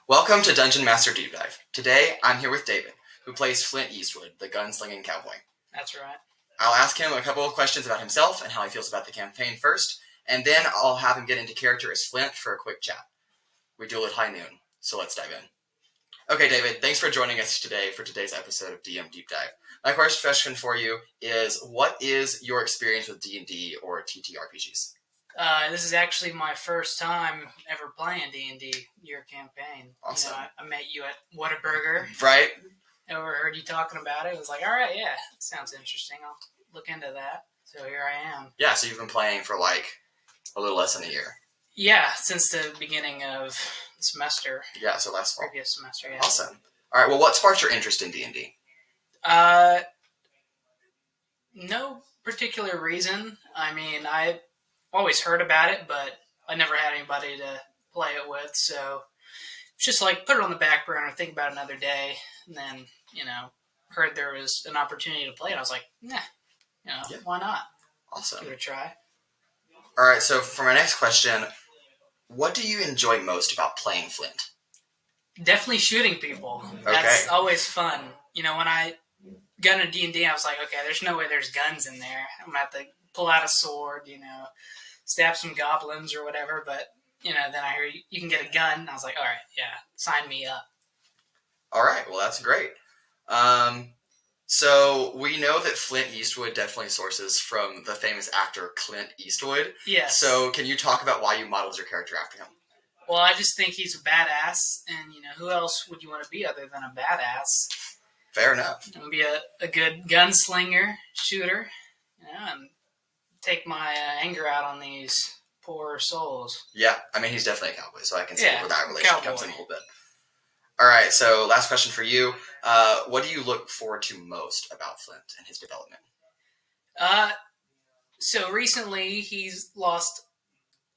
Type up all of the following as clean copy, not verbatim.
Welcome to Dungeon Master Deep Dive. Today, I'm here with David, who plays Flint Yeastwood, the gunslinging cowboy. That's right. I'll ask him a couple of questions about himself and how he feels about the campaign first, and then I'll have him get into character as Flint for a quick chat. We duel at high noon, so let's dive in. Okay, David, thanks for joining us today for today's episode of DM Deep Dive. My first question for you is, what is your experience with D&D or TTRPGs? This is actually my first time ever playing D&D, your campaign. Awesome. I met you at Whataburger. Right. Overheard you talking about it. I was like, all right, yeah, sounds interesting. I'll look into that. So here I am. Yeah, so you've been playing for like a little less than a year. Yeah, since the beginning of the semester. Yeah, so last fall. Previous semester, yeah. Awesome. All right, well, what sparked your interest in D&D? No particular reason. I mean, I always heard about it, but I never had anybody to play it with, so it's just like put it on the back burner, think about it another day, and then, heard there was an opportunity to play it. I was like, why not? Awesome. Give it a try. All right, so for my next question, what do you enjoy most about playing Flint? Definitely shooting people. Okay. That's always fun. When I got into D&D, I was like, okay, there's no way there's guns in there. I'm going to have to pull out a sword, stab some goblins or whatever, but, then I hear you can get a gun, and I was like, all right, yeah, sign me up. All right, well, that's great. So we know that Flint Yeastwood definitely sources from the famous actor Clint Eastwood. Yes. So can you talk about why you modeled your character after him? Well, I just think he's a badass, and, who else would you want to be other than a badass? Fair enough. I'm going to be a good gunslinger, shooter, and take my anger out on these poor souls. Yeah, I mean, he's definitely a cowboy, so I can see where that relation comes in a little bit. All right, so last question for you. What do you look forward to most about Flint and his development? So recently he's lost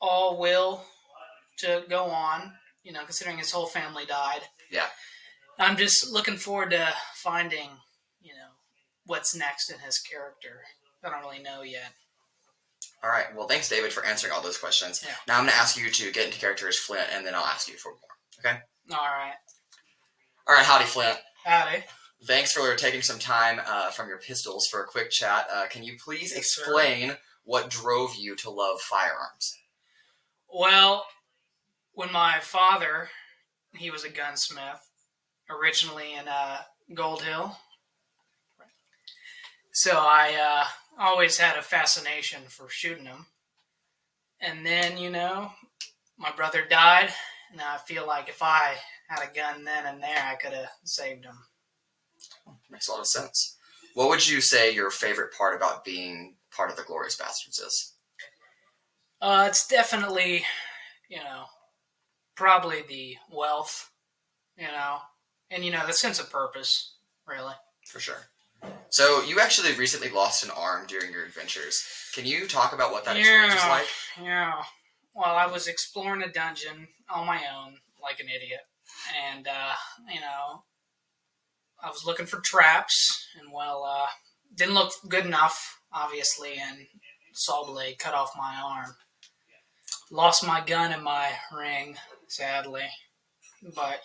all will to go on, considering his whole family died. Yeah. I'm just looking forward to finding, what's next in his character. I don't really know yet. All right. Well, thanks, David, for answering all those questions. Yeah. Now I'm going to ask you to get into character as Flint, and then I'll ask you for more. Okay? All right. All right. Howdy, Flint. Howdy. Thanks for taking some time from your pistols for a quick chat. Can you please explain what drove you to love firearms? Well, when my father, he was a gunsmith, originally in Gold Hill. So I always had a fascination for shooting them. And then, my brother died, and I feel like if I had a gun then and there, I could have saved him. Makes a lot of sense. What would you say your favorite part about being part of the Glorious Bastards is? It's definitely, probably the wealth, and, the sense of purpose, really. For sure. So, you actually recently lost an arm during your adventures. Can you talk about what that experience was like? Yeah. Well, I was exploring a dungeon on my own, like an idiot. And, I was looking for traps, and, didn't look good enough, obviously, and saw blade cut off my arm. Lost my gun and my ring, sadly. But,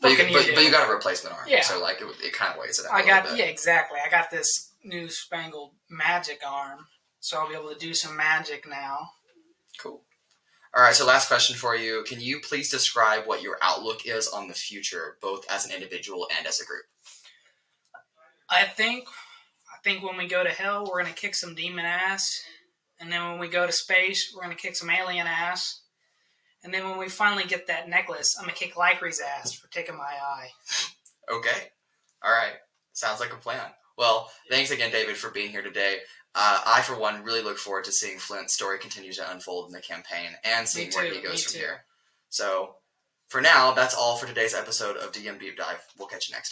But you got a replacement arm, yeah. So it kind of weighs it out a little bit. Yeah, exactly. I got this new spangled magic arm, so I'll be able to do some magic now. Cool. All right, so last question for you. Can you please describe what your outlook is on the future, both as an individual and as a group? I think when we go to hell, we're going to kick some demon ass. And then when we go to space, we're going to kick some alien ass. And then when we finally get that necklace, I'm going to kick Lycree's ass for taking my eye. Okay. All right. Sounds like a plan. Well, thanks again, David, for being here today. I, for one, really look forward to seeing Flint's story continue to unfold in the campaign and seeing where he goes from here. So, for now, that's all for today's episode of DM Deep Dive. We'll catch you next time.